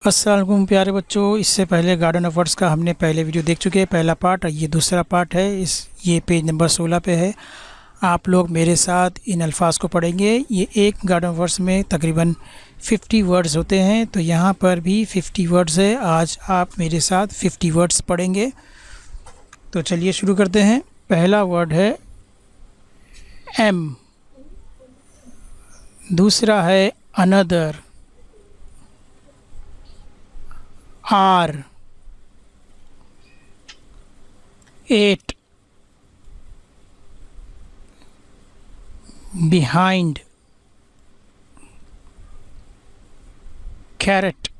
अस्सलाम वालेकुम प्यारे बच्चों। इससे पहले गार्डन ऑफ वर्ड्स का हमने पहले वीडियो देख चुके हैं, पहला पार्ट। ये दूसरा पार्ट है। ये पेज नंबर 16 पे है। आप लोग मेरे साथ इन अल्फाज को पढ़ेंगे। ये एक गार्डन ऑफ वर्ड्स में तकरीबन 50 वर्ड्स होते हैं, तो यहाँ पर भी 50 वर्ड्स है। आज आप मेरे साथ 50 वर्ड्स पढ़ेंगे। तो चलिए शुरू करते हैं। पहला वर्ड है एम, दूसरा है another, are, 8, behind, carrot,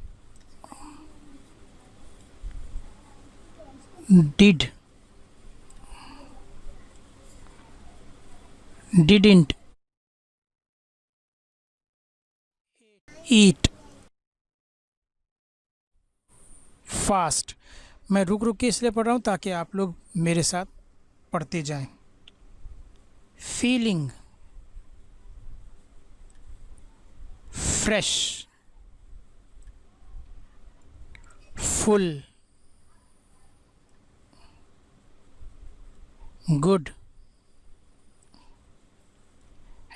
did, didn't, eat, fast. मैं रुक रुक के इसलिए पढ़ रहा हूँ ताकि आप लोग मेरे साथ पढ़ते जाएं। Feeling, fresh, full, good,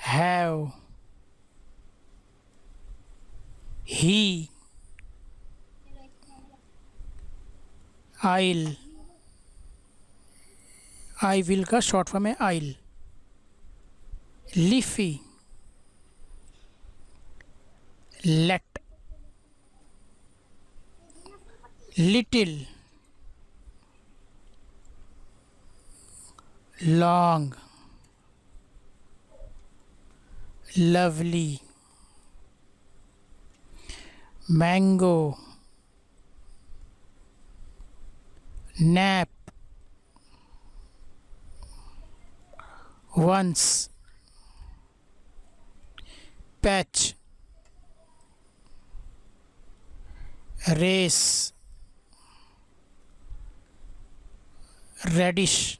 have, he, I'll, I will का शॉर्ट फॉर्म है I'll, leafy, let, little, long, lovely, mango, nap, once, patch, race, radish,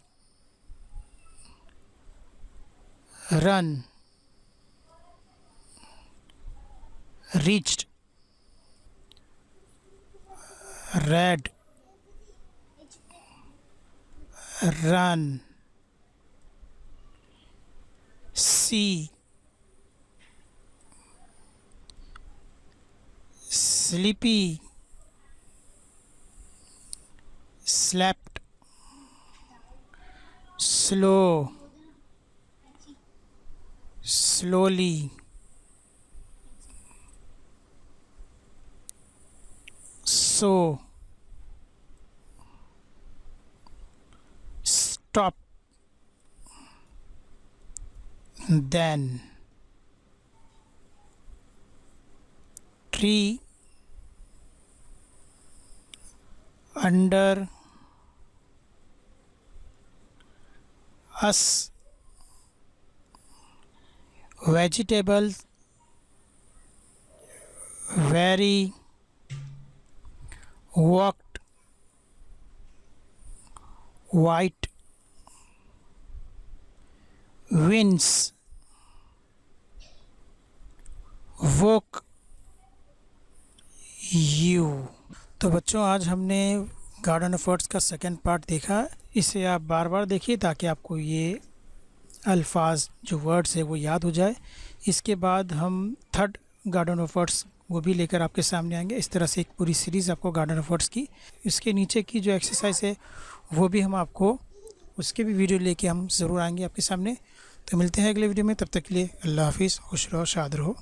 run, reached, red, run, see, sleepy, slept, slow, slowly, so, stop, then, tree, under, us, vegetables, very, walked, white, winds, woke you। तो बच्चों, आज हमने garden of words का second part देखा। इसे आप बार बार देखिए ताकि आपको ये अल्फाज जो वर्ड्स है वो याद हो जाए। इसके बाद हम थर्ड गार्डन ऑफ वर्ड्स वो भी लेकर आपके सामने आएंगे। इस तरह से एक पूरी सीरीज़ आपको गार्डन ऑफ वर्ड्स की, इसके नीचे की जो एक्सरसाइज है वो भी हम आपको उसके भी वीडियो लेके हम ज़रूर आएंगे आपके सामने। तो मिलते हैं अगले वीडियो में, तब तक के लिए अल्लाह हाफिज़, खुश रहो, शाद रहो।